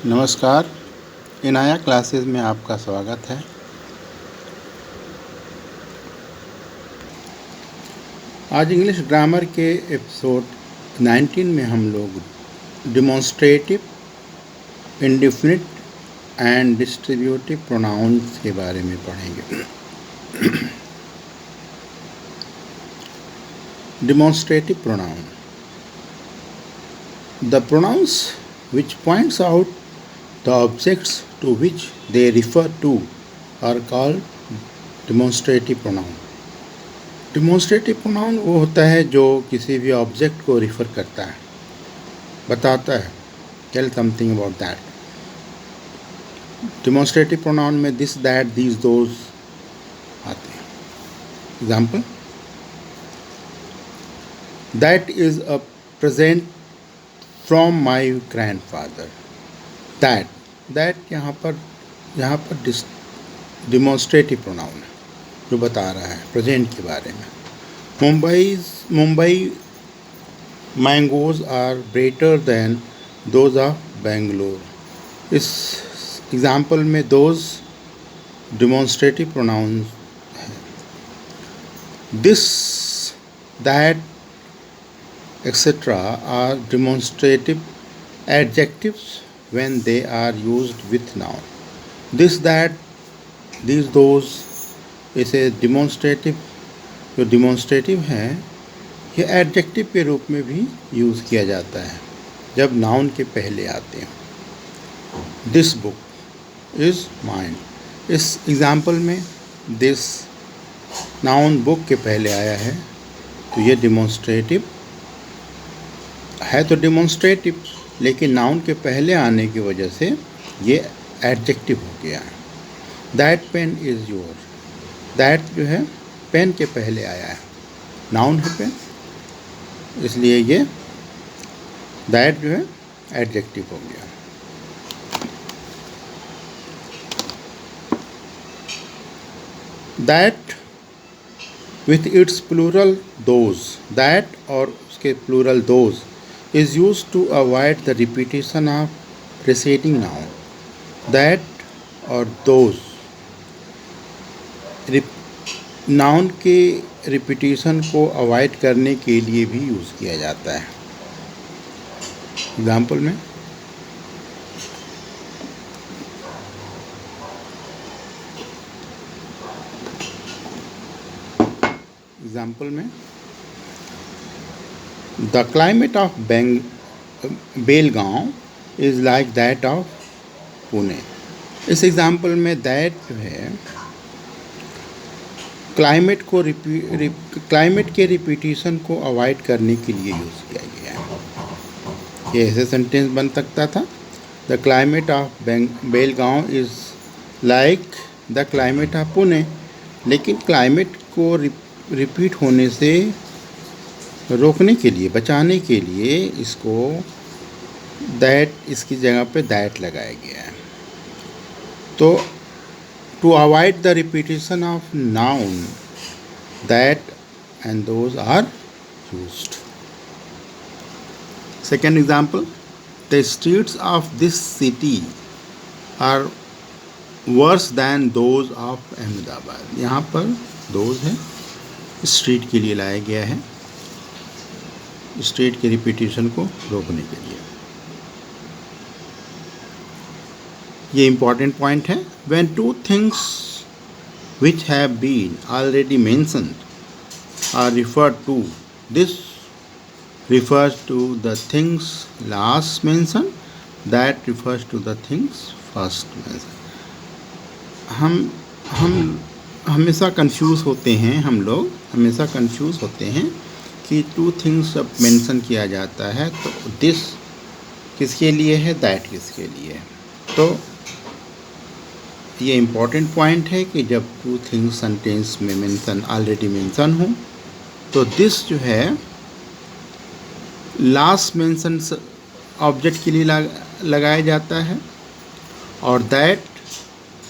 नमस्कार। इनाया क्लासेस में आपका स्वागत है। आज इंग्लिश ग्रामर के एपिसोड 19 में हम लोग demonstrative, indefinite and distributive pronounce के बारे में पढ़ेंगे। Demonstrative pronoun, the pronounce which points out the objects to which they refer to are called demonstrative pronoun. Demonstrative pronoun वो होता है जो किसी भी ऑब्जेक्ट को रिफ़र करता है, बताता है, tell something about that. Demonstrative pronoun में this, that, these, those आते हैं. Example, that is a present from my grandfather. That यहाँ पर डिमॉन्स्ट्रेटिव प्रोनाउन है जो बता रहा है प्रेजेंट के बारे में. Mumbai mangoes are greater than those of Bangalore. इस एग्जाम्पल में दोज डिमॉन्स्ट्रेटिव प्रोनाउन है. This, that, etc. are demonstrative adjectives when they are used with noun. This, that, these, those इसे डिमॉन्स्ट्रेटिव, जो डिमॉन्स्ट्रेटिव हैं ये एडजेक्टिव के रूप में भी यूज़ किया जाता है जब नाउन के पहले आते हैं. This book is mine. इस एग्ज़ाम्पल में दिस नाउन बुक के पहले आया है तो ये डिमॉन्स्ट्रेटिव है. तो डिमॉन्स्ट्रेटिव लेकिन नाउन के पहले आने की वजह से ये एडजेक्टिव हो गया है. That pain is your. That जो है पेन के पहले आया है, नाउन है पेन, इसलिए ये दैट जो है एडजेक्टिव हो गया. That with its plural those. That और उसके plural those is used to avoid the repetition of preceding noun. That और those नाउन के रिपीटिशन को अवॉइड करने के लिए भी यूज़ किया जाता है. एग्जाम्पल में The climate of Belgaum is like that of Pune. इस एग्ज़ाम्पल में दैट जो है क्लाइमेट के रिपीटिशन को अवॉइड करने के लिए यूज़ किया गया है. ये ऐसे सेंटेंस बन सकता था, the climate of Belgaum is like the climate of Pune. लेकिन क्लाइमेट को रिपीट होने से रोकने के लिए, बचाने के लिए इसको दैट, इसकी जगह पे दैट लगाया गया है. तो to avoid the repetition of noun, that and those are used. Second example, the streets of this city are worse than those of Ahmedabad. यहाँ पर दोज है, स्ट्रीट के लिए लाया गया है, स्ट्रीट के रिपीटिशन को रोकने के लिए. ये इम्पॉर्टेंट पॉइंट है. When two things which have been already mentioned are referred to, this refers to the things last mentioned, that refers to the things first mentioned. हम हमेशा कंफ्यूज होते हैं, हम लोग हमेशा कंफ्यूज होते हैं कि टू थिंग्स जब मेंशन किया जाता है तो दिस किसके लिए है, दैट किसके लिए है. तो ये इम्पॉर्टेंट पॉइंट है कि जब टू थिंग्स सेंटेंस में मेंशन ऑलरेडी मेंशन हो तो दिस जो है लास्ट मेंशन ऑब्जेक्ट के लिए लगाया जाता है और दैट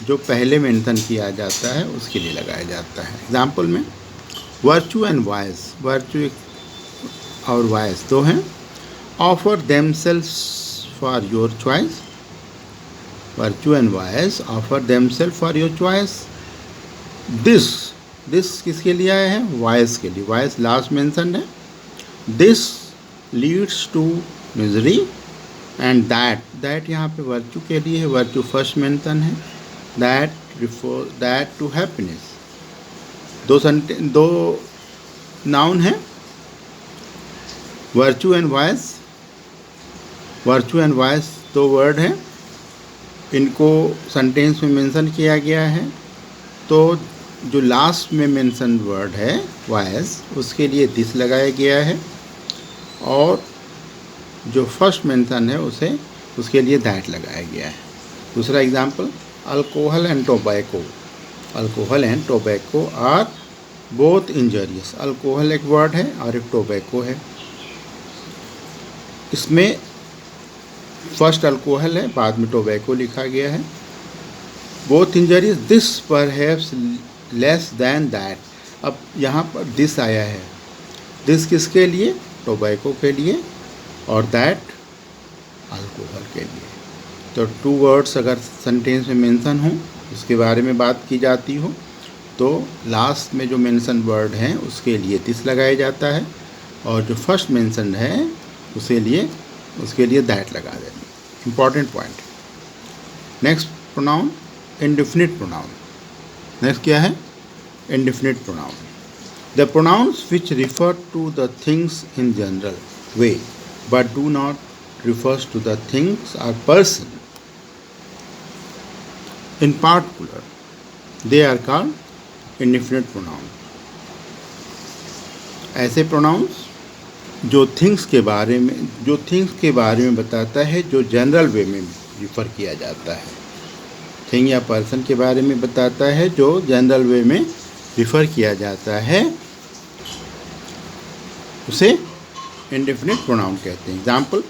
जो पहले मेंशन किया जाता है उसके लिए लगाया जाता है. एग्जाम्पल में वर्चू एंड वाइस. वर्चू और वाइस दो हैं. Offer themselves for your choice. virtue and vice offer themselves for your choice. This किसके लिए आया है? vice के लिए. vice last mentioned है. this leads to misery and that यहाँ पे virtue के लिए है. virtue first mention है. that refer that to happiness. दो नाउन है. वर्चू एंड वाइस दो वर्ड हैं. इनको सेंटेंस में मेंशन किया गया है. तो जो लास्ट में मेंशन वर्ड है वाइस, उसके लिए दिस लगाया गया है, और जो फर्स्ट मेंशन है उसके लिए दैट लगाया गया है. दूसरा example, alcohol and tobacco. Alcohol and tobacco are both injurious. Alcohol एक वर्ड है और एक टोबैको है. इसमें फर्स्ट अल्कोहल है, बाद में टोबैको लिखा गया है. Both injurious. This perhaps less than that. अब यहाँ पर दिस आया है. दिस किसके लिए? टोबैको के लिए, और दैट अल्कोहल के लिए. तो टू वर्ड्स अगर सेंटेंस में मेंशन हो, उसके बारे में बात की जाती हो, तो लास्ट में जो मेंशन वर्ड हैं उसके लिए दिस लगाया जाता है, और जो फर्स्ट मेंशन है उसके लिए दैट लगा देते हैं. Important point. Next pronoun, indefinite pronoun. Next क्या है? Indefinite pronoun. The pronouns which refer to the things in general way but do not refers to the things are person in particular, they are called indefinite pronoun. ऐसे pronouns जो things के बारे में बताता है, जो जनरल वे में refer किया जाता है. थिंग या पर्सन के बारे में बताता है जो जनरल वे में रिफ़र किया जाता है, उसे इंडेफिनिट प्रोनाउन कहते हैं. Example,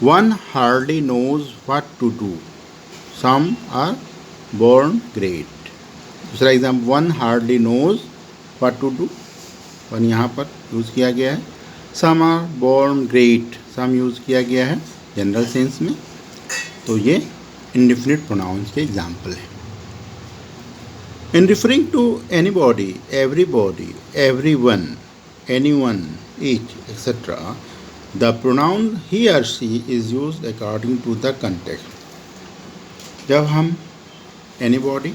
one hardly knows what to do, some are born great. दूसरा example, one hardly knows what to do. One यहाँ पर यूज़ किया गया है. Some are born great, some use किया गया है जनरल सेंस में. तो ये इंडेफिनिट प्रोनाउंस के एग्जाम्पल हैं. In referring to anybody, everybody, everyone, anyone, each, etcetera, the pronoun he और she is used according to the context. जब हम एनीबॉडी,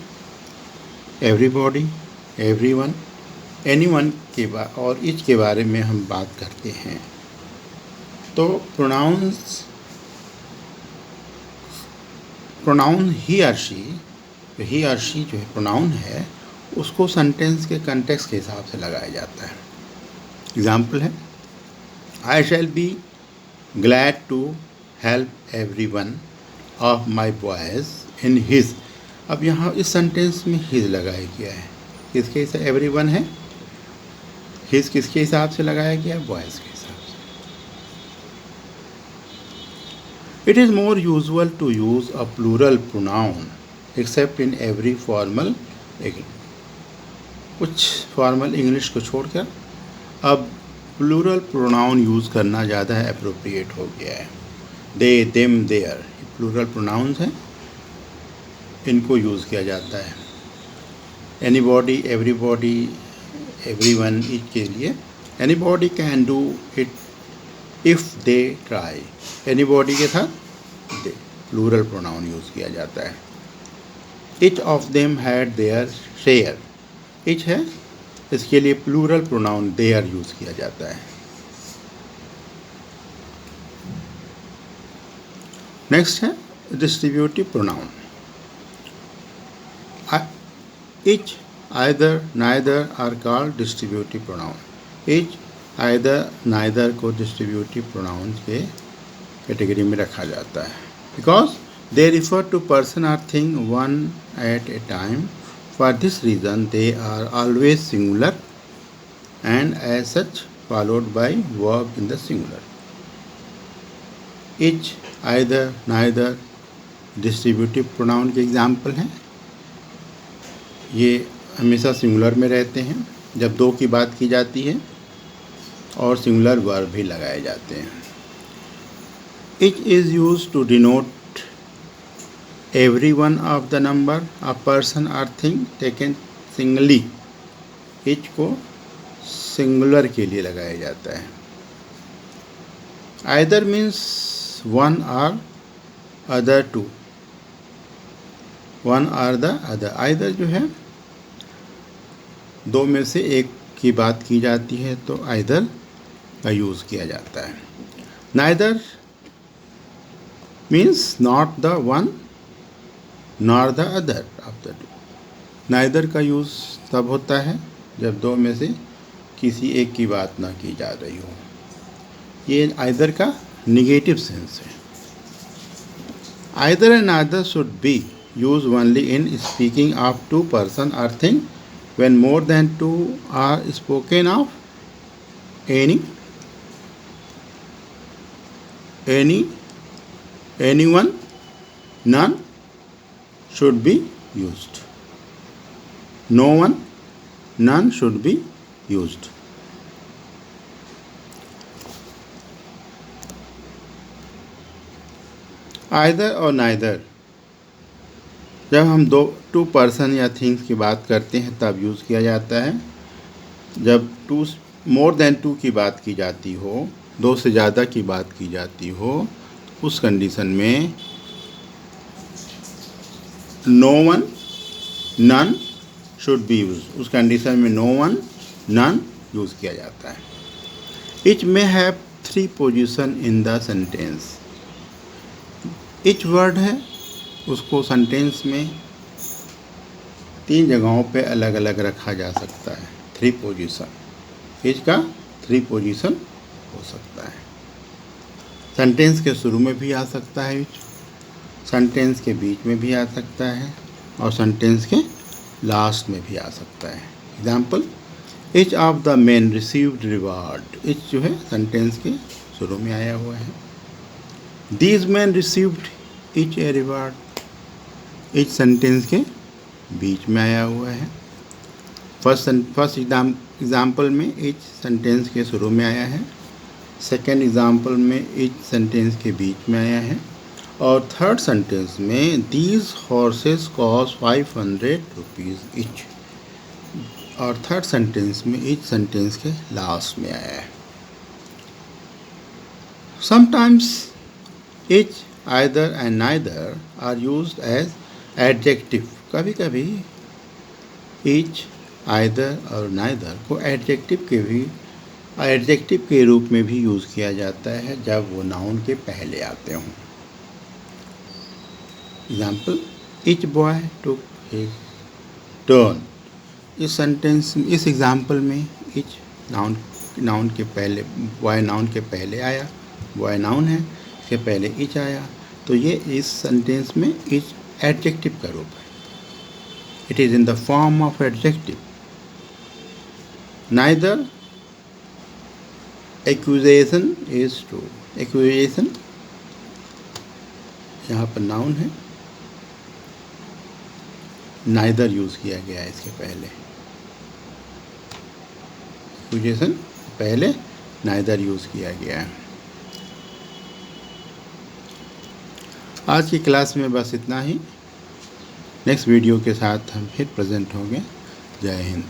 एवरीबॉडी, एवरीवन, एनीवन और ईच के बारे में हम बात करते हैं, तो प्रोनाउन ही और शी जो है प्रोनाउन है, उसको सेंटेंस के कंटेक्स्ट के हिसाब से लगाया जाता है. एग्जाम्पल है, I shall be glad to help everyone of my boys in his. अब यहाँ इस सेंटेंस में हिज लगाया गया है. किसके हिसाब? एवरीवन है. हिज किसके हिसाब से लगाया गया है? बॉयज़ के हिसाब से. It is more usual to use a plural pronoun except in every formal. कुछ फॉर्मल इंग्लिश को छोड़कर अब प्लूरल प्रोनाउन यूज़ करना ज़्यादा अप्रोप्रिएट हो गया है. दे, देम, देयर, प्लूरल प्रोनाउंस हैं, इनको यूज़ किया जाता है. एनीबॉडी, एवरीबॉडी, एवरीवन, ईच के लिए anybody can do it if they try. Anybody के साथ दे, प्लूरल प्रोनाउन यूज़ किया जाता है. Each of them had their share. Each है, इसके लिए प्लूरल प्रोनाउन देयर यूज़ किया जाता है. नेक्स्ट है distributive pronoun. Each, either, neither are called distributive pronoun. Each, either, neither को distributive pronouns के कैटेगरी में रखा जाता है. Because they refer to person or thing one at a time. For this reason, they are always singular and as such followed by verb in the singular. Each, either, neither distributive pronoun के example हैं. ये हमेशा singular में रहते हैं जब दो की बात की जाती है, और सिंगुलर वर्ब भी लगाए जाते हैं. Each is used to denote every one of the number a person or thing taken singly, each को सिंगुलर के लिए लगाया जाता है. either means one or other two, one or the other. either जो है दो में से एक की बात की जाती है तो either का यूज़ किया जाता है. neither means not the one nor the other of the two. neither का यूज़ तब होता है जब दो में से किसी एक की बात ना की जा रही हो. ये either का निगेटिव सेंस है. either and neither should be used only in speaking of two person or thing. when more than two are spoken of, anyone, none should be used. no one, none should be used. either और neither जब हम to person या things की बात करते हैं तब use किया जाता है. जब मोर देन टू की बात की जाती हो, दो से ज़्यादा की बात की जाती हो, उस कंडीशन में no one, none should be use. उस कंडीशन में नो वन, नन यूज़ किया जाता है. Each may have three position in the sentence. Each word है, उसको सेंटेंस में तीन जगहों पे अलग अलग रखा जा सकता है. थ्री पोजीशन, इच का थ्री पोजीशन हो सकता है. सेंटेंस के शुरू में भी आ सकता है इच, सेंटेंस के बीच में भी आ सकता है और सेंटेंस के लास्ट में भी आ सकता है. Example, each of the man received reward. Etch जो है सेंटेंस के शुरू में आया हुआ है. These man received etch a reward. Etch sentence के बीच में आया हुआ है. फर्स्ट एग्जाम्पल में इच सेंटेंस के शुरू में आया है. सेकेंड एग्जाम्पल में इच सेंटेंस के बीच में आया है. और थर्ड सेंटेंस में these horses cost 500 rupees etch. और थर्ड सेंटेंस में इच सेंटेंस के लास्ट में आया है. Sometimes etch, either and neither are used as adjective. कभी कभी each, either और neither को एडजेक्टिव के रूप में भी यूज़ किया जाता है जब वो नाउन के पहले आते हों. Example, each boy took his turn. इस एग्जाम्पल में each नाउन के पहले, बॉय नाउन के पहले आया. बॉय नाउन है, के पहले इच आया, तो ये इस सेंटेंस में इच एडजेक्टिव का रूप है. It is in the form of adjective. Neither accusation is true. Accusation यहाँ पर नाउन है, नाइदर यूज़ किया गया है इसके पहले. एक्यूजेशन पहले नाइदर यूज़ किया गया है. आज की क्लास में बस इतना ही. नेक्स्ट वीडियो के साथ हम फिर प्रेजेंट होंगे. जय हिंद.